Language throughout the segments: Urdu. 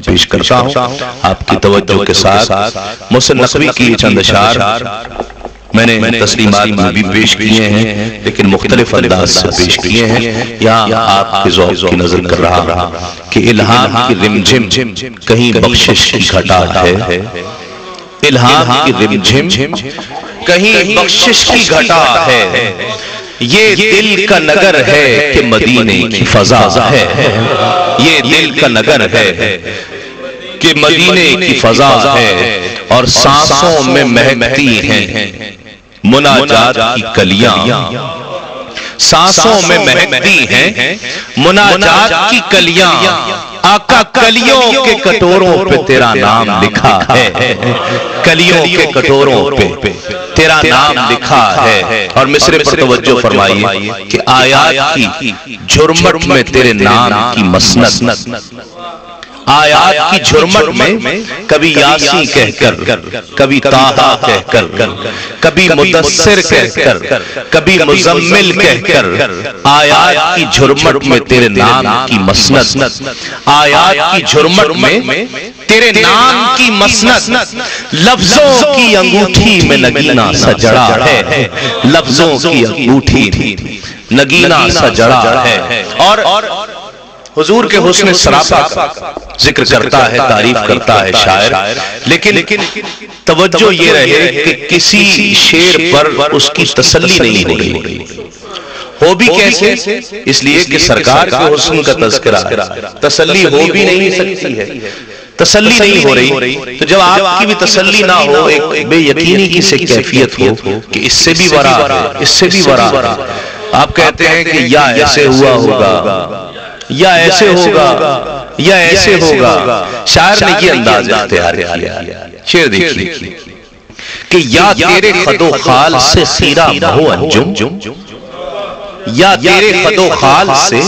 پیش کرتا ہوں آپ کی توجہ کے ساتھ۔ محسن نقوی کی چند اشعار میں نے تسلیمات میں بھی پیش کیے ہیں لیکن مختلف انداز سے پیش کیے ہیں۔ یہاں آپ کے ذوق کی نظر کر رہا کہ الہام کی رمجھم کہیں بخشش کی گھٹا ہے، الہام کی رمجھم کہیں بخشش کی گھٹا ہے، یہ دل کا نگر ہے کہ مدینے کی فضا ہے، یہ دل کا نگر ہے کہ مدینے کی فضا ہے، اور سانسوں میں مہکتی ہیں مناجات کی کلیاں، سانسوں میں مہکتی ہیں مناجات کی کلیاں، آقا کلیوں کے کٹوروں پہ تیرا نام لکھا ہے، کلیوں کے کٹوروں پہ تیرا نام لکھا ہے۔ اور مصرے پر توجہ فرمائیے کہ آیات کی جھرمٹ میں تیرے نام کی مسند، آیات کی جھرمٹ میں کبھی یاسین کہہ کر، کبھی طٰہٰ کہہ کر، کبھی مدثر کہہ کر، کبھی مزمل کہہ کر، آیات کی جھرمٹ میں تیرے نام کی مسند، آیات کی جھرمٹ میں تیرے نام کی مسند، لفظوں کی انگوٹھی میں نگینہ سا جڑا ہے، لفظوں کی انگوٹھی نگینہ سا جڑا ہے۔ اور حضور کے حسن سراپا کا ذکر کرتا ہے، تعریف کرتا ہے شاعر، لیکن توجہ یہ رہے کہ کسی شعر پر اس کی تسلی نہیں ہو رہی، ہو بھی کیسے؟ اس لیے کہ سرکار کے حسن کا تذکرہ تسلی ہو بھی نہیں سکتی ہے، تسلی نہیں ہو رہی، تو جب آپ کی بھی تسلی نہ ہو، ایک بے یقینی کی سے کیفیت ہو کہ اس سے بھی ورا ہے، اس سے بھی ورا ہے، آپ کہتے ہیں کہ یا ایسے ہوا ہوگا، یا ایسے ہوگا، یا ایسے ہوگا، شاعر نے یہ انداز اختیار کیا، شعر دیکھیے کہ یا تیرے خد و خال سے خیرہ مہو انجم، یا تیرے خد و خال سے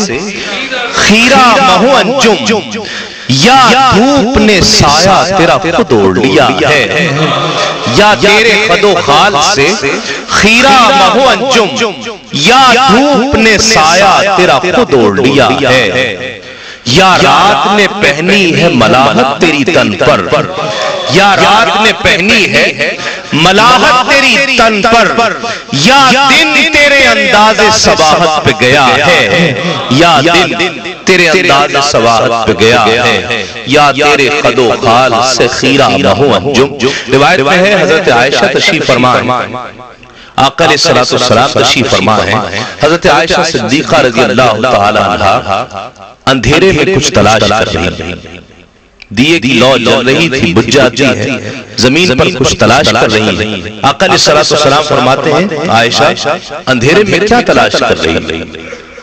خیرہ مہو انجم، یا دھوپ نے سایہ تیرا خود اوڑھ لیا ہے، یا تیرے خد و خال سے خیرہ مہو انجم، یا دھوپ نے سایہ تیرا خود اوڑھ لیا ہے، یا رات نے پہنی ہے ملاحت تیری تن پر، یا رات نے پہنی ہے ملاحت تیری تن پر، یا دن تیرے انداز صباحت پہ گیا ہے، یا دن تیرے انداز صباحت پہ گیا ہے، یا تیرے خد و خال سے خیرہ مہو انجم۔ روایت میں ہے حضرت عائشہ تشریف فرما ہے، آقا علیہ السلام تشریف فرما ہے، حضرت عائشہ صدیقہ رضی اللہ تعالی عنہا اندھیرے میں کچھ تلاش کر رہی ہیں، دیے کی لو جل رہی تھی، بجھ جاتی ہے، زمین پر کچھ تلاش کر رہی ہیں۔ آقا علیہ السلام فرماتے ہیں عائشہ اندھیرے میں کیا تلاش کر رہی ہیں؟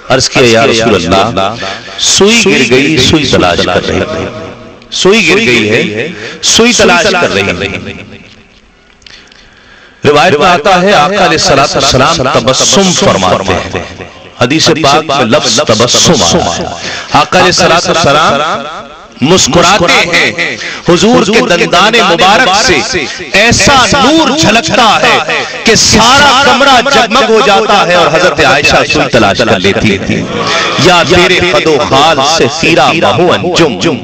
عرض کیا یا رسول اللہ سوئی گر گئی، سوئی تلاش کر رہی ہیں، سوئی گر گئی ہے، سوئی تلاش کر رہی ہیں۔ روایت میں آتا ہے آقا علیہ السلام تبسم فرماتے ہیں، حدیث پاک میں لفظ تبسم آیا ہے، آقا علیہ السلام مسکراتے ہیں، حضور کے دندان مبارک سے ایسا نور جھلکتا ہے کہ سارا کمرہ جگمگ ہو جاتا ہے، اور حضرت عائشہ سوئی تلاش کر لیتی تھی۔ یا تیرے خد و خال سے خیرہ مہو انجم،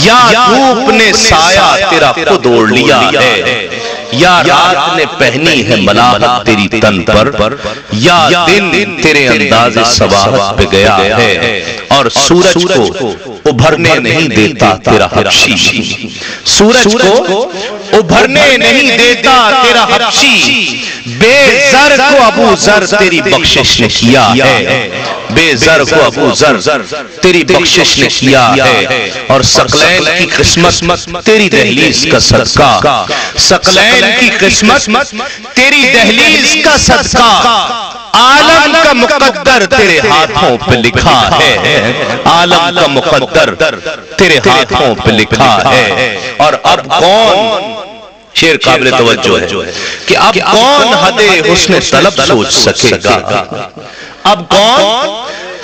یا دھوپ نے سایہ تیرا خود اوڑھ لیا ہے، یا رات نے پہنی ہے ملاحت تیری تن پر، یا دن تیرے انداز صباحت پہ گیا ہے، اور سورج کو ابھرنے نہیں دیتا تیرا حبشی، سورج کو ابھرنے نہیں دیتا تیرا حبشی، بے زر کو ابو زر تیری بخشش نے کیا ہے، بے زر کو ابو زر تیری بخشش نے کیا ہے، اور ثقلین کی قسمت تیری دہلیز کا صدقہ، ثقلین کی قسمت تیری دہلیز کا صدقہ، عالم کا مقدر تیرے ہاتھوں پہ لکھا ہے، عالم کا مقدر تیرے ہاتھوں پہ لکھا ہے۔ اور اب کون، شعر قابل توجہ ہے کہ اب کون حد حسن طلب سوچ سکے گا، اب کون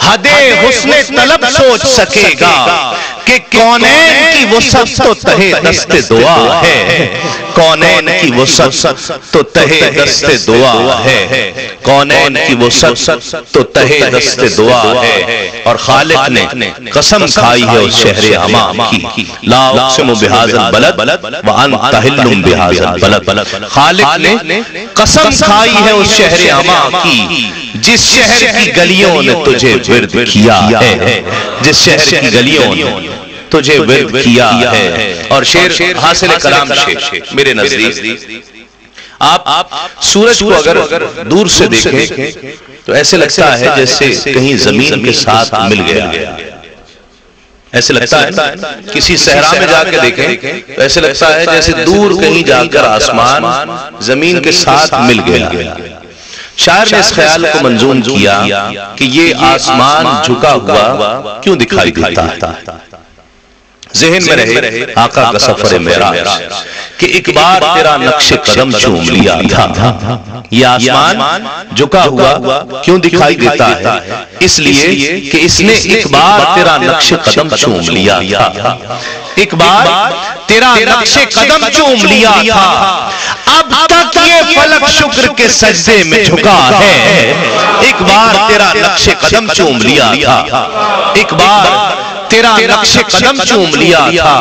حد حسن طلب سوچ سکے گا کہ کونین کی وسعت تو تہے دست دعا ہے، کونین کی وسعت تو تہے دست دعا ہے، کونین کی وسعت تو تہے دست دعا ہے۔ اور خالق نے قسم کھائی ہے اس شہر امام کی، لا اقسم بہذا البلد وانت حل بہذا البلد، خالق نے قسم کھائی ہے اس شہر امام کی جس شہر کی گلیوں نے تجھے ورد کیا ہے، جس شہر کی گلیوں نے تجھے ورد کیا ہے۔ اور شعر حاصل کلام شعر میرے نزدیک، آپ سورج کو اگر دور سے دیکھیں تو ایسے لگتا ہے جیسے کہیں زمین کے ساتھ مل گیا، ایسے لگتا ہے کسی صحرا میں جا کے دیکھیں تو ایسے لگتا ہے جیسے دور کہیں جا کر آسمان زمین کے ساتھ مل گیا۔ شاعر نے اس خیال کو منظوم کیا کہ یہ آسمان جھکا ہوا کیوں دکھائی دیتا ہے؟ ذہن میں رہے آقا کا سفر معراج کہ ایک بار تیرا نقش قدم چوم لیا تھا، یہ آسمان جھکا ہوا کیوں دکھائی دیتا ہے؟ اس لیے کہ اس نے ایک بار تیرا نقش قدم چوم لیا تھا، ایک بار تیرا نقش قدم چوم لیا تھا، اب تک یہ فلک شکر کے سجدے میں جھکا ہے۔ ایک بار تیرا نقش قدم چوم لیا تھا، ایک بار تیرا نقش قدم چوم لیا تھا،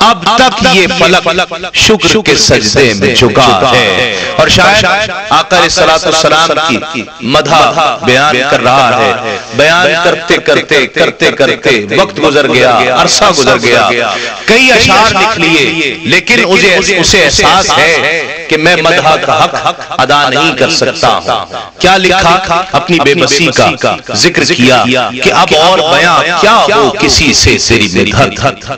اب تک یہ فلک شکر کے سجدے میں جھکا ہے۔ اور شاید آقا علیہ السلام کی مدح بیان کر رہا ہے، بیان کرتے کرتے کرتے کرتے وقت گزر گیا، عرصہ گزر گیا، کئی اشعار لکھ لیے، لیکن اسے احساس ہے کہ میں مدح کا حق ادا نہیں کر سکتا ہوں۔ کیا لکھا؟ اپنی بے بسی کا ذکر کیا کہ اب اور بیان کیا ہو کسی سے تیری مدحت،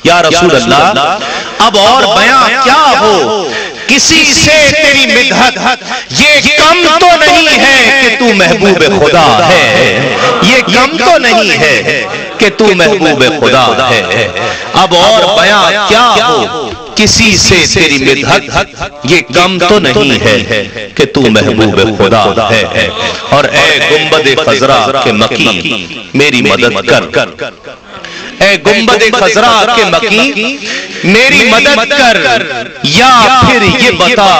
یا رسول اللہ اب اور بیان کیا ہو کسی سے تیری مدحت، یہ کم تو نہیں ہے کہ تو محبوب خدا ہے، یہ کم تو نہیں ہے کہ تو محبوب خدا ہے، اب اور بیان کیا ہو کسی سے تیری مدحت، یہ کم تو نہیں ہے کہ تو محبوب خدا ہے۔ اور اے گنبد خضرا کے مکی میری مدد کر، اے گنبد خضرا کے مکی میری مدد کر، یا پھر یہ بتا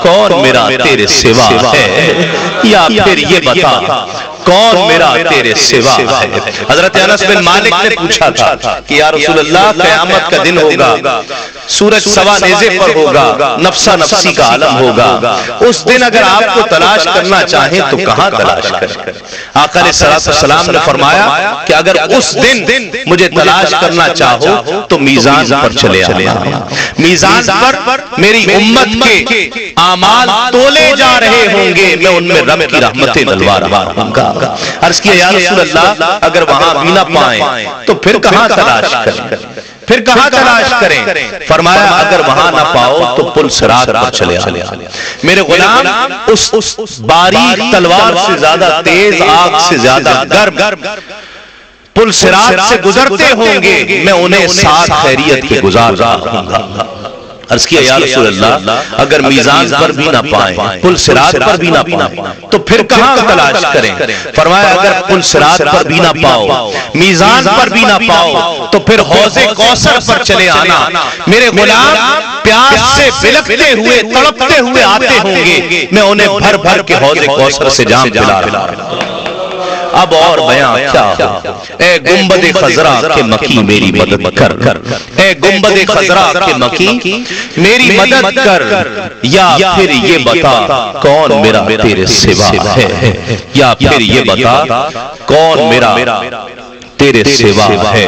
کون میرا تیرے سوا ہے، یا پھر یہ بتا کون میرا تیرے سوا ہے۔ حضرت انس بن مالک نے پوچھا تھا کہ یا رسول اللہ قیامت کا دن ہوگا، سورج سوا نیزے پر ہوگا، نفسا نفسی کا عالم ہوگا، اس دن اگر آپ کو تلاش کرنا چاہیں تو کہاں تلاش کریں؟ آقا علیہ السلام نے فرمایا کہ اگر اس دن مجھے تلاش کرنا چاہو تو میزان پر چلے آنا، میزان پر میری امت کے اعمال تولے جا رہے ہوں گے، میں ان میں رب کی رحمتیں ڈلوا رہا ہوں گا۔ عرض کیا یا رسول اللہ اگر وہاں بھی نہ پائیں تو پھر کہاں تلاش کریں، پھر کہاں تلاش کریں؟ فرمایا اگر وہاں نہ پاؤ تو پل صراط پر چلے آؤ۔ میرے غلام اس باریک تلوار سے زیادہ تیز، آگ سے زیادہ گرم پل صراط سے گزرتے ہوں گے، میں انہیں ساتھ خیریت کے گزار رہا ہوں گا۔ عرض کیا یا رسول اللہ اگر میزان پر بھی نہ پائیں، پل صراط پر بھی نہ پائیں تو پھر کہاں تلاش کریں؟ فرمایا اگر پل صراط پر بھی نہ پاؤ، میزان پر بھی نہ پاؤ تو پھر حوض کوثر پر چلے آنا۔ میرے غلام پیاس سے بلکتے ہوئے تڑپتے ہوئے آتے ہوں گے، میں انہیں بھر بھر کے حوض کوثر سے جام پلا رہا ہوں۔ اب اور بیان کیا ہو؟ اے گنبد خضرا کے مکی میری مدد کر، اے گنبد خضرا کے مکی میری مدد کر، یا پھر یہ بتا کون میرا تیرے سوا ہے، یا پھر یہ بتا کون میرا تیرے سوا ہے۔